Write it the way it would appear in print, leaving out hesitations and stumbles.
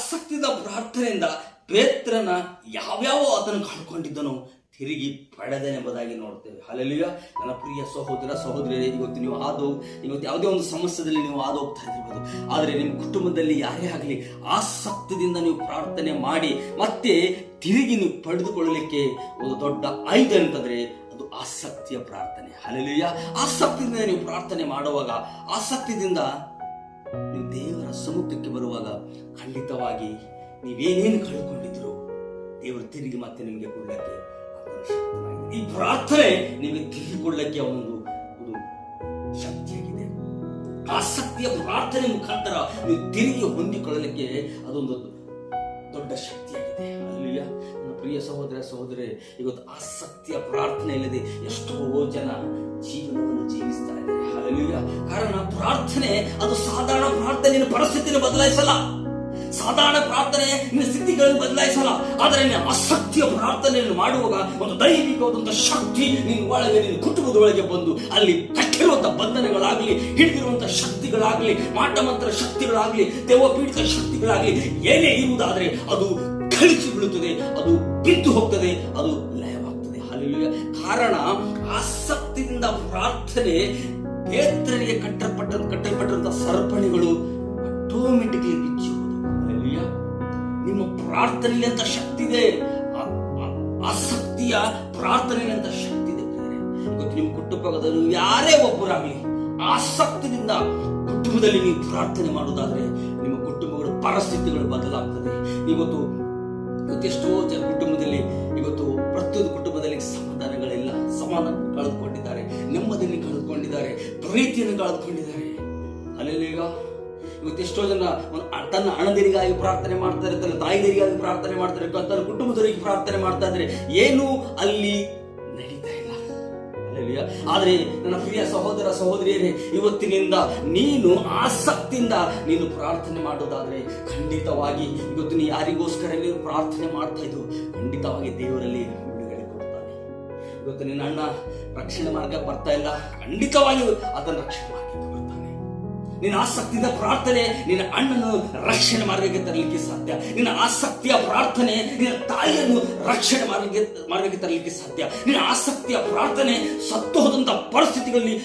ಆಸಕ್ತಿಯಿಂದ ಪ್ರಾರ್ಥನೆಯಿಂದ ಪೇತ್ರನ ಯಾವ್ಯಾವ ಆತನು ಕಳ್ಕೊಂಡಿದ್ದನೋ ತಿರುಗಿ ಪಡೆದನೆಂಬುದಾಗಿ ನೋಡ್ತೇವೆ. ಹಲ್ಲೆಲೂಯ. ನನ್ನ ಪ್ರಿಯ ಸಹೋದರ ಸಹೋದರಿಯರೇ, ಇವತ್ತು ಯಾವುದೇ ಒಂದು ಸಮಸ್ಯೆಯಲ್ಲಿ ನೀವು ಹೋಗ್ತಾ ಇರ್ಬೋದು. ಆದರೆ ನಿಮ್ಮ ಕುಟುಂಬದಲ್ಲಿ ಯಾರೇ ಆಗಲಿ ಆಸಕ್ತಿಯಿಂದ ನೀವು ಪ್ರಾರ್ಥನೆ ಮಾಡಿ ಮತ್ತೆ ತಿರುಗಿ ನೀವು ಪಡೆದುಕೊಳ್ಳಲಿಕ್ಕೆ ಒಂದು ದೊಡ್ಡ ಆಯುಧ ಅಂತಂದ್ರೆ ಅದು ಆಸಕ್ತಿಯ ಪ್ರಾರ್ಥನೆ. ಹಲ್ಲೆಲೂಯ. ಆಸಕ್ತಿಯಿಂದ ನೀವು ಪ್ರಾರ್ಥನೆ ಮಾಡುವಾಗ, ಆಸಕ್ತಿಯಿಂದ ನೀವು ದೇವರ ಸಮ್ಮುಖಕ್ಕೆ ಬರುವಾಗ ಖಂಡಿತವಾಗಿ ನೀವೇನೇನು ಕಳ್ಕೊಂಡಿದ್ರು ದೇವರು ತಿರುಗಿ ಮತ್ತೆ ನಿಮಗೆ ಕೊಡ್ಲಿಕ್ಕೆ ಈ ಪ್ರಾರ್ಥನೆ ನಿಮಗೆ ತಿರುಗಿಕೊಳ್ಳಕ್ಕೆ ಒಂದು ಶಕ್ತಿಯಾಗಿದೆ. ಆಸಕ್ತಿಯ ಪ್ರಾರ್ಥನೆ ಮುಖಾಂತರ ನೀವು ತಿರುಗಿ ಹೊಂದಿಕೊಳ್ಳಲಿಕ್ಕೆ ಅದೊಂದು ದೊಡ್ಡ ಶಕ್ತಿಯಾಗಿದೆ. ಅಲ್ಲಿಯ ನನ್ನ ಪ್ರಿಯ ಸಹೋದರ ಸಹೋದರಿ, ಇವತ್ತು ಆಸಕ್ತಿಯ ಪ್ರಾರ್ಥನೆ ಇಲ್ಲದೆ ಎಷ್ಟೋ ಜನ ಜೀವನವನ್ನು ಜೀವಿಸ್ತಾ ಇದ್ದಾರೆ. ಅಲ್ಲಿಯ ಕಾರಣ ಪ್ರಾರ್ಥನೆ ಅದು ಸಾಧಾರಣ ಪ್ರಾರ್ಥನೆಯ ಪರಿಸ್ಥಿತಿಯನ್ನು ಬದಲಾಯಿಸಲ್ಲ, ಸಾಧಾರಣ ಪ್ರಾರ್ಥನೆ ನಿನ್ನ ಸ್ಥಿತಿಗಳನ್ನು ಬದಲಾಯಿಸಲ್ಲ. ಆದರೆ ನಿನ್ನ ಆಸಕ್ತಿಯ ಪ್ರಾರ್ಥನೆಯನ್ನು ಮಾಡುವಾಗ ಒಂದು ದೈವಿಕವಾದಂತಹ ಶಕ್ತಿ ನಿನ್ನ ಒಳಗೆ, ನಿನ್ನ ಕುಟುಂಬದ ಒಳಗೆ ಬಂದು ಅಲ್ಲಿ ಕಟ್ಟಿರುವಂತಹ ಬಂಧನಗಳಾಗ್ಲಿ, ಹಿಡಿದಿರುವಂತಹ ಶಕ್ತಿಗಳಾಗ್ಲಿ, ಮಾಟಮಂತ್ರ ಶಕ್ತಿಗಳಾಗ್ಲಿ, ದೇವಪೀಡಿತ ಶಕ್ತಿಗಳಾಗ್ಲಿ ಏನೇ ಇರುವುದಾದ್ರೆ ಅದು ಕಳಿಸಿ ಬೀಳುತ್ತದೆ, ಅದು ಬಿದ್ದು ಹೋಗ್ತದೆ, ಅದು ಲಯವಾಗ್ತದೆ. ಹಲ್ಲೆಲೂಯಾ. ಕಾರಣ ಆಸಕ್ತಿಯಿಂದ ಪ್ರಾರ್ಥನೆ ಪೇತ್ರನಿಗೆ ಕಟ್ಟಲ್ಪಟ್ಟಂತಹ ಸರಪಣಿಗಳು ಆಟೋಮೆಟಿಕ್ಲಿ ಬಿಚ್ಚಿ ನಿಮ್ಮ ಪ್ರಾರ್ಥನೆಯಲ್ಲಿ ಅಂತ ಶಕ್ತಿ ಇದೆ. ಆಸಕ್ತಿಯ ಪ್ರಾರ್ಥನೆಯಲ್ಲಿ ಅಂತ ಶಕ್ತಿ ಇದೆ. ಇವತ್ತು ನಿಮ್ಮ ಕುಟುಂಬದಲ್ಲಿ ಯಾರೇ ಒಬ್ಬರಾಗಲಿ ಆಸಕ್ತಿಯಿಂದ ಕುಟುಂಬದಲ್ಲಿ ನೀವು ಪ್ರಾರ್ಥನೆ ಮಾಡುವುದಾದ್ರೆ ನಿಮ್ಮ ಕುಟುಂಬಗಳ ಪರಿಸ್ಥಿತಿಗಳು ಬದಲಾಗ್ತದೆ. ಇವತ್ತು ಎಷ್ಟೋ ಜನ ಕುಟುಂಬದಲ್ಲಿ ಇವತ್ತು ಪ್ರತಿಯೊಂದು ಕುಟುಂಬದಲ್ಲಿ ಸಮಾಧಾನಗಳಿಲ್ಲ, ಸಮಾಧಾನ ಕಳೆದುಕೊಂಡಿದ್ದಾರೆ, ನೆಮ್ಮದಿಯನ್ನು ಕಳೆದುಕೊಂಡಿದ್ದಾರೆ, ಪ್ರೀತಿಯನ್ನು ಕಳೆದುಕೊಂಡಿದ್ದಾರೆ. ಅಲ್ಲೆಲ್ಲೀಗ ಇವತ್ತು ಎಷ್ಟೋ ಜನ ತನ್ನ ಅಣ್ಣದಿರಿಗಾಗಿ ಪ್ರಾರ್ಥನೆ ಮಾಡ್ತಾರೆ, ತನ್ನ ತಾಯಿದರಿಗಾಗಿ ಪ್ರಾರ್ಥನೆ ಮಾಡ್ತಾರೆ, ತನ್ನ ಕುಟುಂಬದವರಿಗೆ ಪ್ರಾರ್ಥನೆ ಮಾಡ್ತಾ ಇದ್ರೆ ಏನು ಅಲ್ಲಿ ನಡೀತಾ ಇಲ್ಲ. ಆದ್ರೆ ನನ್ನ ಪ್ರಿಯ ಸಹೋದರ ಸಹೋದರಿಯರೇ, ಇವತ್ತಿನಿಂದ ನೀನು ಆಸಕ್ತಿಯಿಂದ ನೀನು ಪ್ರಾರ್ಥನೆ ಮಾಡೋದಾದ್ರೆ ಖಂಡಿತವಾಗಿ ಇವತ್ತು ನೀ ಯಾರಿಗೋಸ್ಕರ ನೀನು ಪ್ರಾರ್ಥನೆ ಮಾಡ್ತಾ ಇದ್ದು ಖಂಡಿತವಾಗಿ ದೇವರಲ್ಲಿ ಬಿಡುಗಡೆ ಕೊಡ್ತಾನೆ. ಇವತ್ತು ನಿನ್ನ ಅಣ್ಣ ರಕ್ಷಣೆ ಮಾರ್ಗ ಬರ್ತಾ ಇಲ್ಲ, ಖಂಡಿತವಾಗಿ ಅದನ್ನು ರಕ್ಷಣೆ ಮಾರ್ಗಕ್ಕೆ ಬರ್ತಾನೆ. ನಿನ್ನ ಆಸಕ್ತಿಯಿಂದ ಪ್ರಾರ್ಥನೆ ನಿನ್ನ ಅಣ್ಣನು ರಕ್ಷಣೆ ಮಾರ್ಗಕ್ಕೆ ತರಲಿಕ್ಕೆ ಸಾಧ್ಯ. ನಿನ್ನ ಆಸಕ್ತಿಯ ಪ್ರಾರ್ಥನೆ ನಿನ್ನ ತಾಯಿಯನ್ನು ರಕ್ಷಣೆ ಮಾರ್ಗಕ್ಕೆ ತರಲಿಕ್ಕೆ ಸಾಧ್ಯ. ನಿನ್ನ ಆಸಕ್ತಿಯ ಪ್ರಾರ್ಥನೆ ಸತ್ತು ಹೋದಂತಹ ಪರಿಸ್ಥಿತಿಗಳಲ್ಲಿ